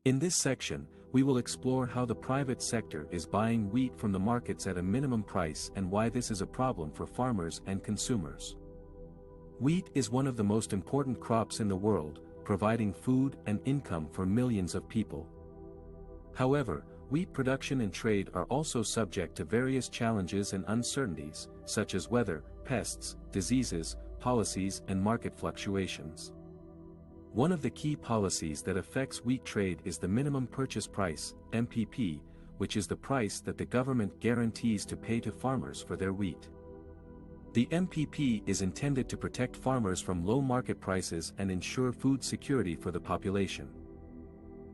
In this section, we will explore how the private sector is buying wheat from the markets at a minimum price and why this is a problem for farmers and consumers. Wheat is one of the most important crops in the world, providing food and income for millions of people. However, wheat production and trade are also subject to various challenges and uncertainties, such as weather, pests, diseases, policies, and market fluctuations. One of the key policies that affects wheat trade is the minimum purchase price, MPP, which is the price that the government guarantees to pay to farmers for their wheat. The MPP is intended to protect farmers from low market prices and ensure food security for the population.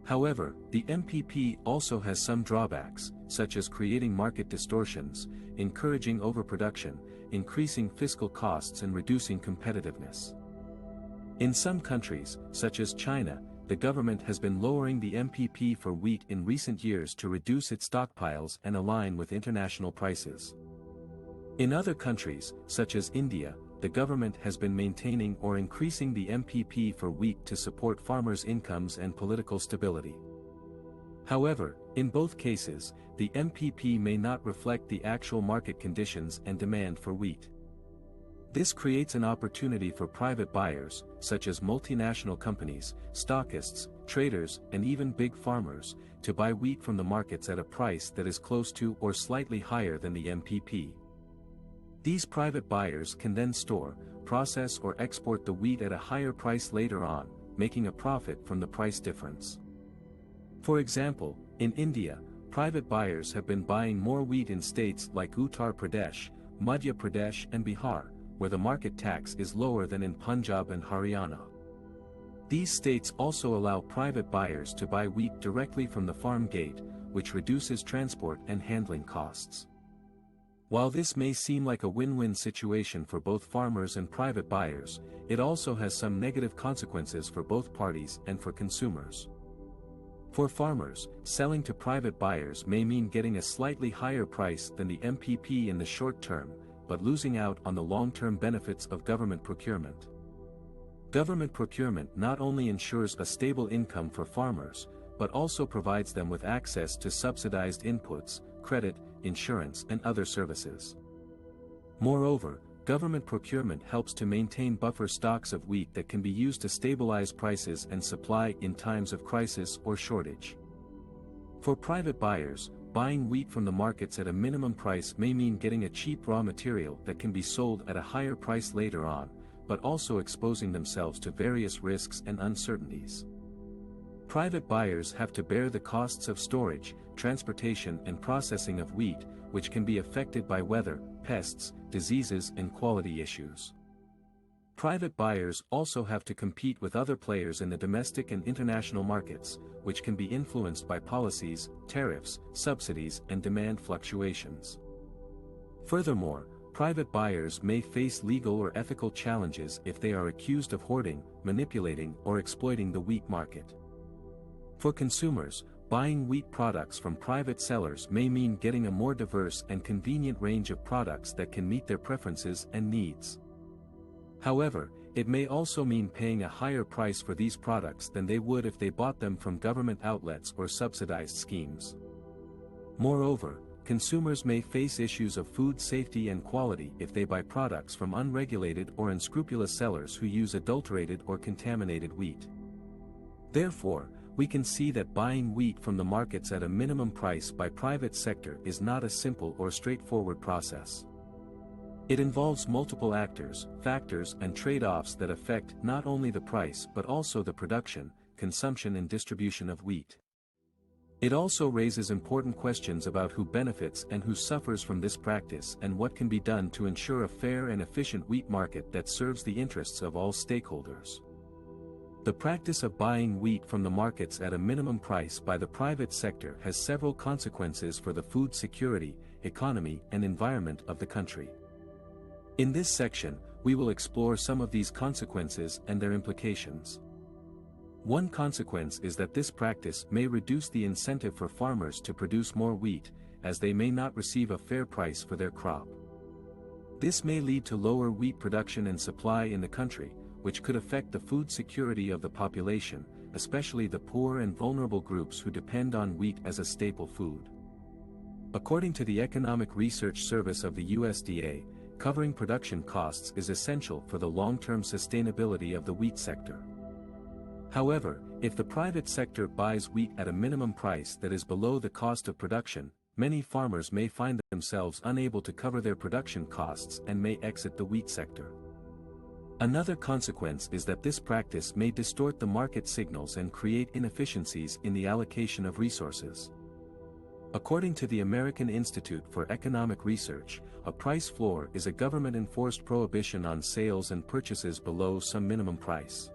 However, the MPP also has some drawbacks, such as creating market distortions, encouraging overproduction, increasing fiscal costs and reducing competitiveness. In some countries, such as China, the government has been lowering the MPP for wheat in recent years to reduce its stockpiles and align with international prices. In other countries, such as India, the government has been maintaining or increasing the MPP for wheat to support farmers' incomes and political stability. However, in both cases, the MPP may not reflect the actual market conditions and demand for wheat. This creates an opportunity for private buyers, such as multinational companies, stockists, traders, and even big farmers, to buy wheat from the markets at a price that is close to or slightly higher than the MPP. These private buyers can then store, process or export the wheat at a higher price later on, making a profit from the price difference. For example, in India, private buyers have been buying more wheat in states like Uttar Pradesh, Madhya Pradesh and Bihar, where the market tax is lower than in Punjab and Haryana. These states also allow private buyers to buy wheat directly from the farm gate, which reduces transport and handling costs. While this may seem like a win-win situation for both farmers and private buyers, it also has some negative consequences for both parties and for consumers. For farmers, selling to private buyers may mean getting a slightly higher price than the MPP in the short term, but losing out on the long-term benefits of government procurement. Government procurement not only ensures a stable income for farmers, but also provides them with access to subsidized inputs, credit, insurance and other services. Moreover, government procurement helps to maintain buffer stocks of wheat that can be used to stabilize prices and supply in times of crisis or shortage. For private buyers, buying wheat from the markets at a minimum price may mean getting a cheap raw material that can be sold at a higher price later on, but also exposing themselves to various risks and uncertainties. Private buyers have to bear the costs of storage, transportation and processing of wheat, which can be affected by weather, pests, diseases and quality issues. Private buyers also have to compete with other players in the domestic and international markets, which can be influenced by policies, tariffs, subsidies and demand fluctuations. Furthermore, private buyers may face legal or ethical challenges if they are accused of hoarding, manipulating or exploiting the wheat market. For consumers, buying wheat products from private sellers may mean getting a more diverse and convenient range of products that can meet their preferences and needs. However, it may also mean paying a higher price for these products than they would if they bought them from government outlets or subsidized schemes. Moreover, consumers may face issues of food safety and quality if they buy products from unregulated or unscrupulous sellers who use adulterated or contaminated wheat. Therefore, we can see that buying wheat from the markets at a minimum price by private sector is not a simple or straightforward process. It involves multiple actors, factors and trade-offs that affect not only the price but also the production, consumption and distribution of wheat. It also raises important questions about who benefits and who suffers from this practice and what can be done to ensure a fair and efficient wheat market that serves the interests of all stakeholders. The practice of buying wheat from the markets at a minimum price by the private sector has several consequences for the food security, economy and environment of the country. In this section, we will explore some of these consequences and their implications. One consequence is that this practice may reduce the incentive for farmers to produce more wheat, as they may not receive a fair price for their crop. This may lead to lower wheat production and supply in the country, which could affect the food security of the population, especially the poor and vulnerable groups who depend on wheat as a staple food. According to the Economic Research Service of the USDA, covering production costs is essential for the long-term sustainability of the wheat sector. However, if the private sector buys wheat at a minimum price that is below the cost of production, many farmers may find themselves unable to cover their production costs and may exit the wheat sector. Another consequence is that this practice may distort the market signals and create inefficiencies in the allocation of resources. According to the American Institute for Economic Research, a price floor is a government-enforced prohibition on sales and purchases below some minimum price.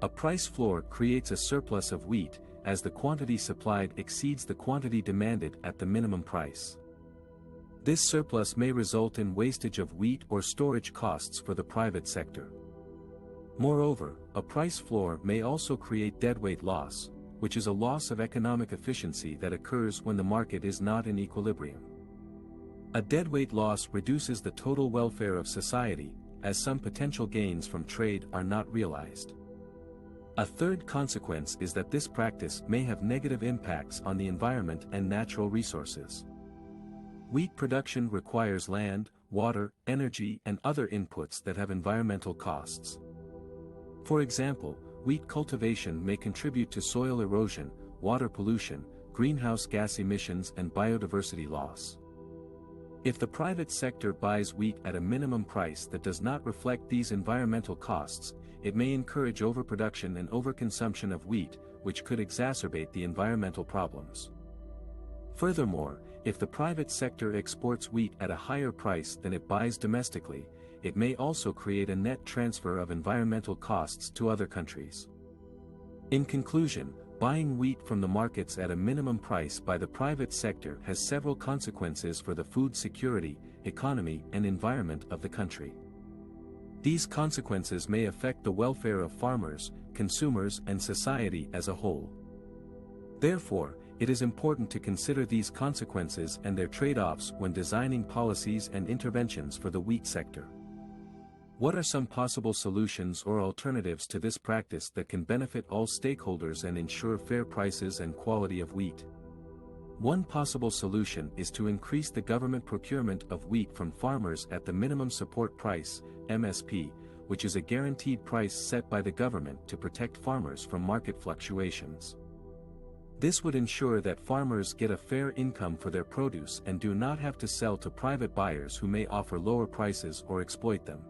A price floor creates a surplus of wheat, as the quantity supplied exceeds the quantity demanded at the minimum price. This surplus may result in wastage of wheat or storage costs for the private sector. Moreover, a price floor may also create deadweight loss, which is a loss of economic efficiency that occurs when the market is not in equilibrium. A deadweight loss reduces the total welfare of society, as some potential gains from trade are not realized. A third consequence is that this practice may have negative impacts on the environment and natural resources. Wheat production requires land, water, energy, and other inputs that have environmental costs. For example, wheat cultivation may contribute to soil erosion, water pollution, greenhouse gas emissions, and biodiversity loss. If the private sector buys wheat at a minimum price that does not reflect these environmental costs, it may encourage overproduction and overconsumption of wheat, which could exacerbate the environmental problems. Furthermore, if the private sector exports wheat at a higher price than it buys domestically, it may also create a net transfer of environmental costs to other countries. In conclusion, buying wheat from the markets at a minimum price by the private sector has several consequences for the food security, economy, and environment of the country. These consequences may affect the welfare of farmers, consumers, and society as a whole. Therefore, it is important to consider these consequences and their trade-offs when designing policies and interventions for the wheat sector. What are some possible solutions or alternatives to this practice that can benefit all stakeholders and ensure fair prices and quality of wheat? One possible solution is to increase the government procurement of wheat from farmers at the minimum support price, MSP, which is a guaranteed price set by the government to protect farmers from market fluctuations. This would ensure that farmers get a fair income for their produce and do not have to sell to private buyers who may offer lower prices or exploit them.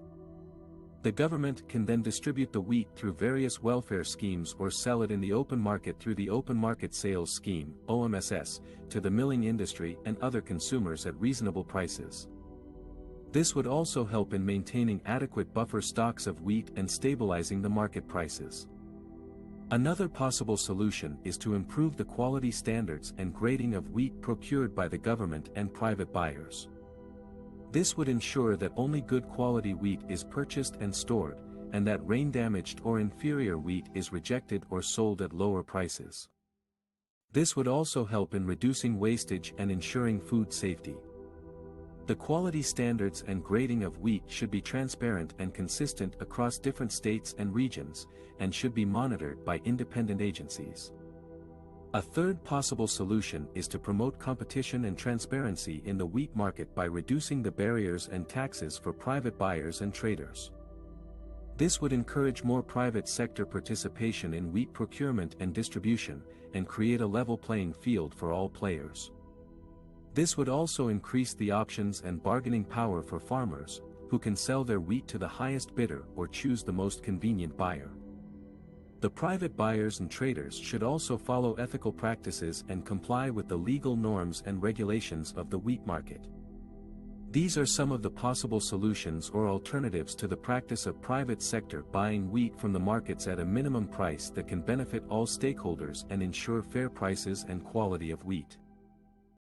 The government can then distribute the wheat through various welfare schemes or sell it in the open market through the Open Market Sales Scheme, OMSS, to the milling industry and other consumers at reasonable prices. This would also help in maintaining adequate buffer stocks of wheat and stabilizing the market prices. Another possible solution is to improve the quality standards and grading of wheat procured by the government and private buyers. This would ensure that only good quality wheat is purchased and stored, and that rain-damaged or inferior wheat is rejected or sold at lower prices. This would also help in reducing wastage and ensuring food safety. The quality standards and grading of wheat should be transparent and consistent across different states and regions, and should be monitored by independent agencies. A third possible solution is to promote competition and transparency in the wheat market by reducing the barriers and taxes for private buyers and traders. This would encourage more private sector participation in wheat procurement and distribution, and create a level playing field for all players. This would also increase the options and bargaining power for farmers, who can sell their wheat to the highest bidder or choose the most convenient buyer. The private buyers and traders should also follow ethical practices and comply with the legal norms and regulations of the wheat market. These are some of the possible solutions or alternatives to the practice of private sector buying wheat from the markets at a minimum price that can benefit all stakeholders and ensure fair prices and quality of wheat.